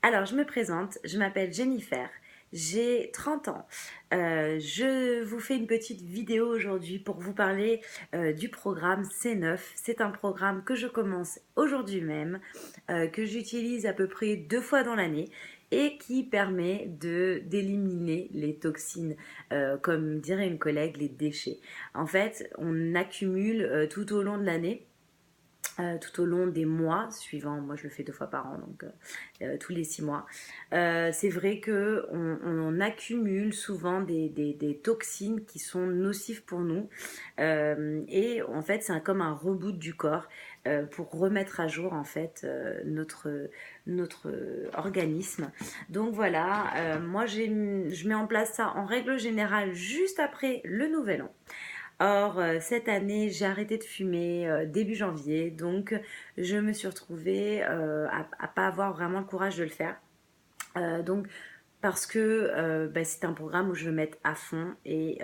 Alors, je me présente, je m'appelle Jennifer, j'ai 30 ans. Je vous fais une petite vidéo aujourd'hui pour vous parler du programme C9. C'est un programme que je commence aujourd'hui même, que j'utilise à peu près 2 fois dans l'année et qui permet d'éliminer les toxines, comme dirait une collègue, les déchets. En fait, on accumule tout au long de l'année, tout au long des mois suivants. Moi, je le fais 2 fois par an, donc tous les 6 mois. C'est vrai que on accumule souvent des toxines qui sont nocives pour nous. Et en fait, c'est comme un reboot du corps pour remettre à jour en fait notre organisme. Donc voilà, moi je mets en place ça en règle générale juste après le nouvel an. Or, cette année, j'ai arrêté de fumer début janvier, donc je me suis retrouvée à pas avoir vraiment le courage de le faire. Donc, parce que c'est un programme où je veux mettre à fond et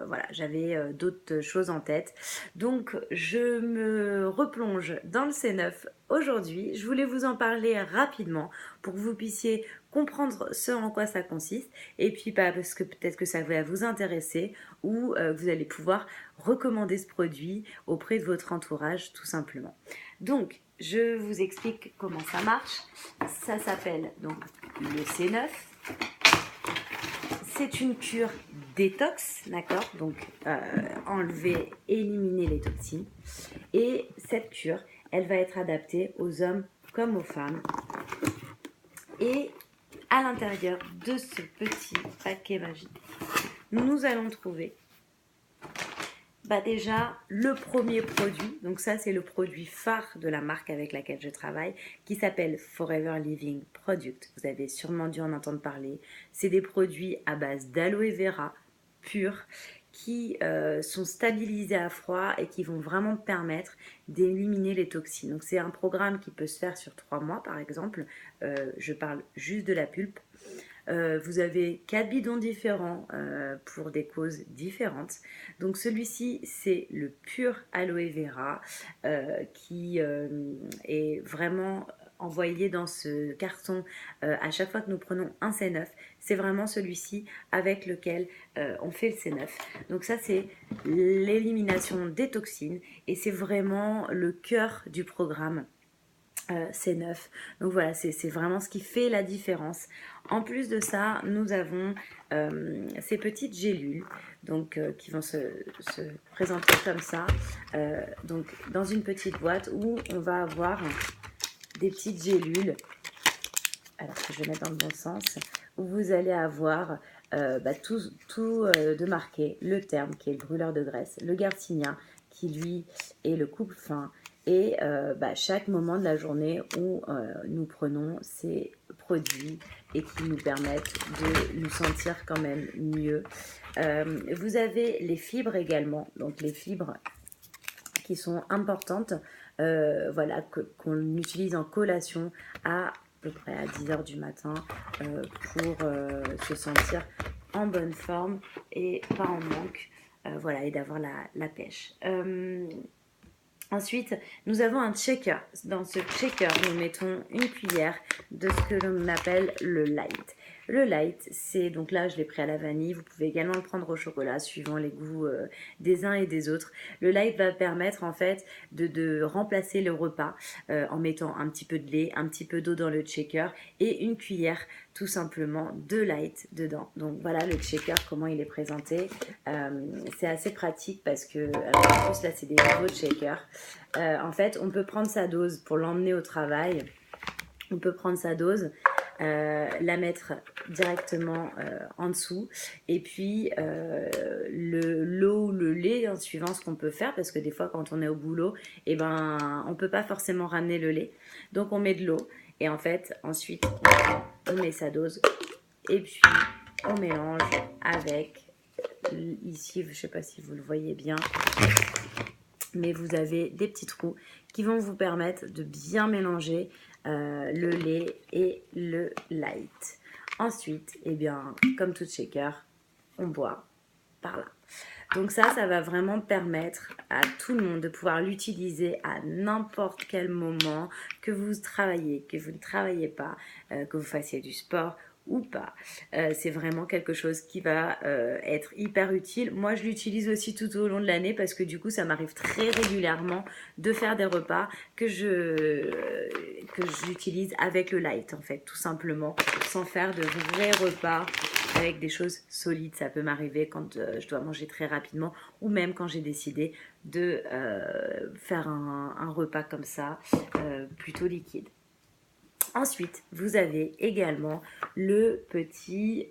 voilà, j'avais d'autres choses en tête. Donc, je me replonge dans le C9 aujourd'hui. Je voulais vous en parler rapidement pour que vous puissiez comprendre ce en quoi ça consiste et puis parce que peut-être que ça va vous intéresser ou que vous allez pouvoir recommander ce produit auprès de votre entourage tout simplement. Donc, je vous explique comment ça marche. Ça s'appelle donc le C9. C'est une cure détox, d'accord? Donc, enlever, éliminer les toxines. Et cette cure, elle va être adaptée aux hommes comme aux femmes. Et à l'intérieur de ce petit paquet magique, nous allons trouver déjà le premier produit. Donc ça, c'est le produit phare de la marque avec laquelle je travaille, qui s'appelle Forever Living Product. Vous avez sûrement dû en entendre parler. C'est des produits à base d'aloe vera pur qui sont stabilisés à froid et qui vont vraiment permettre d'éliminer les toxines. Donc c'est un programme qui peut se faire sur 3 mois par exemple. Je parle juste de la pulpe. Vous avez 4 bidons différents pour des causes différentes. Donc celui-ci, c'est le pur aloe vera qui est vraiment envoyé dans ce carton à chaque fois que nous prenons un C9. C'est vraiment celui-ci avec lequel on fait le C9. Donc ça, c'est l'élimination des toxines et c'est vraiment le cœur du programme. C9. Donc voilà, c'est vraiment ce qui fait la différence. En plus de ça, nous avons ces petites gélules donc, qui vont se présenter comme ça. Donc dans une petite boîte où on va avoir des petites gélules, alors que je vais mettre dans le bon sens, où vous allez avoir tout de marqué, le terme qui est le brûleur de graisse, le garcinia qui lui est le coupe-faim et chaque moment de la journée où nous prenons ces produits et qui nous permettent de nous sentir quand même mieux. Vous avez les fibres également, donc les fibres qui sont importantes, voilà, qu'on utilise en collation à peu près à 10h du matin pour se sentir en bonne forme et pas en manque, voilà, et d'avoir la pêche. Ensuite, nous avons un shaker. Dans ce shaker, nous mettons une cuillère de ce que l'on appelle le light. Le light, c'est donc là, je l'ai pris à la vanille. Vous pouvez également le prendre au chocolat, suivant les goûts des uns et des autres. Le light va permettre en fait de remplacer le repas en mettant un petit peu de lait, un petit peu d'eau dans le shaker et une cuillère tout simplement de light dedans. Donc voilà le shaker, comment il est présenté. C'est assez pratique parce que, alors en plus là c'est des nouveaux shakers. En fait, on peut prendre sa dose pour l'emmener au travail. On peut prendre sa dose, la mettre directement en dessous. Et puis, l'eau ou le lait, en suivant ce qu'on peut faire, parce que des fois, quand on est au boulot, on ne peut pas forcément ramener le lait. Donc, on met de l'eau. Et en fait, ensuite, on met sa dose. Et puis, on mélange avec, ici, je ne sais pas si vous le voyez bien, mais vous avez des petits trous qui vont vous permettre de bien mélanger le lait et le light. Ensuite, comme tout shaker, on boit par là. Donc ça va vraiment permettre à tout le monde de pouvoir l'utiliser à n'importe quel moment, que vous travaillez, que vous ne travaillez pas, que vous fassiez du sport ou pas. C'est vraiment quelque chose qui va être hyper utile. Moi, je l'utilise aussi tout au long de l'année parce que du coup, ça m'arrive très régulièrement de faire des repas que j'utilise avec le light, en fait, tout simplement, sans faire de vrais repas avec des choses solides. Ça peut m'arriver quand je dois manger très rapidement ou même quand j'ai décidé de faire un repas comme ça, plutôt liquide. Ensuite, vous avez également le petit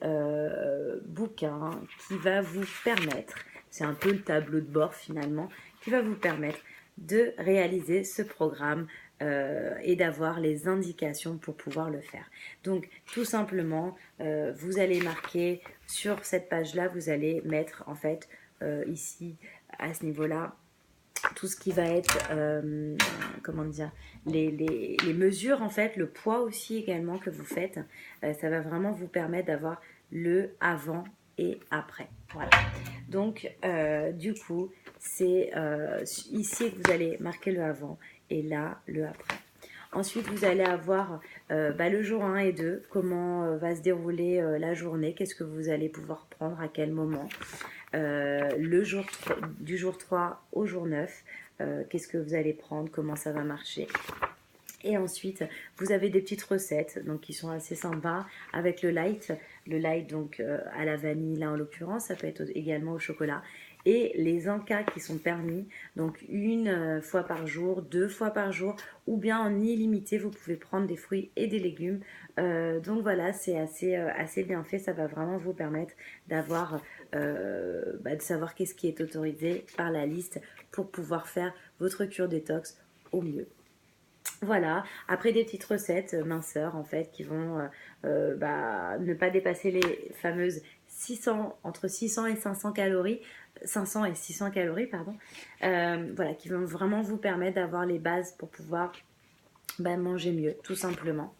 bouquin qui va vous permettre, c'est un peu le tableau de bord finalement, qui va vous permettre de réaliser ce programme et d'avoir les indications pour pouvoir le faire. Donc, tout simplement, vous allez marquer sur cette page-là, vous allez mettre en fait ici, à ce niveau-là, tout ce qui va être, comment dire, les mesures en fait, le poids aussi également que vous faites, ça va vraiment vous permettre d'avoir le avant et après. Voilà. Donc, du coup, c'est ici que vous allez marquer le avant et là, le après. Ensuite, vous allez avoir le jour 1 et 2, comment va se dérouler la journée, qu'est-ce que vous allez pouvoir prendre à quel moment. Du jour 3 au jour 9, qu'est-ce que vous allez prendre, comment ça va marcher. Et ensuite, vous avez des petites recettes donc, qui sont assez sympas avec le light. Le light, donc à la vanille, là en l'occurrence, ça peut être également au chocolat. Et les encas qui sont permis, donc une fois par jour, 2 fois par jour, ou bien en illimité, vous pouvez prendre des fruits et des légumes. Donc voilà, c'est assez bien fait. Ça va vraiment vous permettre d'avoir, de savoir qu'est-ce qui est autorisé par la liste pour pouvoir faire votre cure détox au mieux. Voilà, après des petites recettes minceurs en fait qui vont ne pas dépasser les fameuses 600, entre 600 et 500 calories, 500 et 600 calories, pardon, voilà, qui vont vraiment vous permettre d'avoir les bases pour pouvoir manger mieux, tout simplement.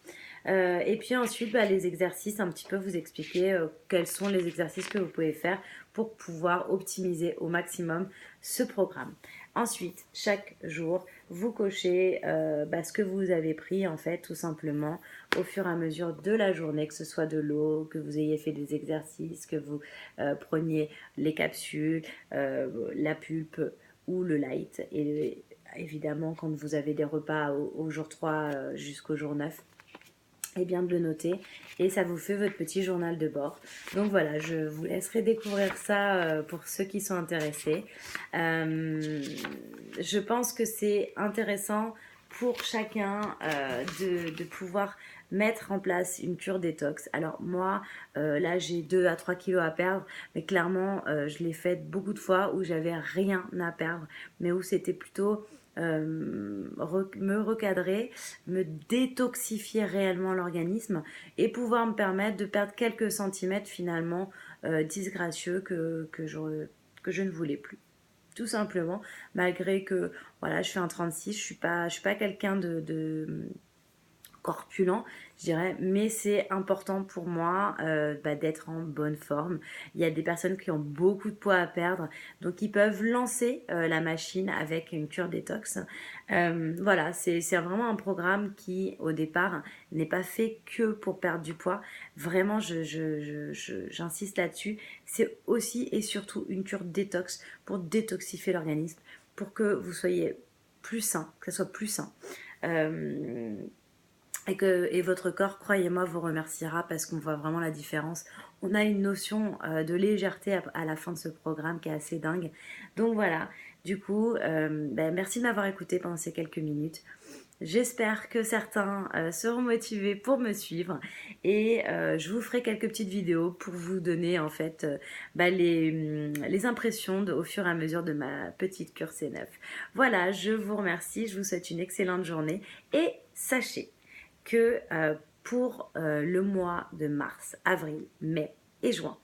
Et puis ensuite, les exercices, un petit peu vous expliquer quels sont les exercices que vous pouvez faire pour pouvoir optimiser au maximum ce programme. Ensuite, chaque jour, vous cochez ce que vous avez pris, en fait, tout simplement, au fur et à mesure de la journée, que ce soit de l'eau, que vous ayez fait des exercices, que vous preniez les capsules, la pulpe ou le light. Et évidemment, quand vous avez des repas au jour 3 jusqu'au jour 9, et bien de le noter et ça vous fait votre petit journal de bord. Donc voilà, je vous laisserai découvrir ça pour ceux qui sont intéressés. Je pense que c'est intéressant pour chacun de pouvoir mettre en place une cure détox. Alors moi, là j'ai 2 à 3 kilos à perdre, mais clairement je l'ai faite beaucoup de fois où j'avais rien à perdre, mais où c'était plutôt me recadrer, me détoxifier réellement l'organisme et pouvoir me permettre de perdre quelques centimètres finalement disgracieux que je ne voulais plus. Tout simplement, malgré que voilà, je fais un 36, je suis pas quelqu'un de corpulent, je dirais, mais c'est important pour moi d'être en bonne forme. Il y a des personnes qui ont beaucoup de poids à perdre, donc ils peuvent lancer la machine avec une cure détox. Voilà, c'est vraiment un programme qui, au départ, n'est pas fait que pour perdre du poids. Vraiment, j'insiste là-dessus. C'est aussi et surtout une cure détox pour détoxifier l'organisme, pour que vous soyez plus sain, que ce soit plus sain. Et votre corps, croyez-moi, vous remerciera parce qu'on voit vraiment la différence. On a une notion de légèreté à la fin de ce programme qui est assez dingue. Donc voilà, du coup, merci de m'avoir écouté pendant ces quelques minutes. J'espère que certains seront motivés pour me suivre et je vous ferai quelques petites vidéos pour vous donner en fait les impressions au fur et à mesure de ma petite cure C9. Voilà, je vous remercie, je vous souhaite une excellente journée et sachez que pour le mois de mars, avril, mai et juin,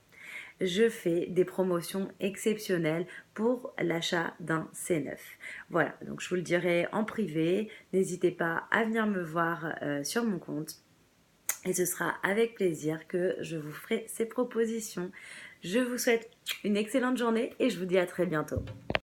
je fais des promotions exceptionnelles pour l'achat d'un C9. Voilà, donc je vous le dirai en privé. N'hésitez pas à venir me voir sur mon compte. Et ce sera avec plaisir que je vous ferai ces propositions. Je vous souhaite une excellente journée et je vous dis à très bientôt.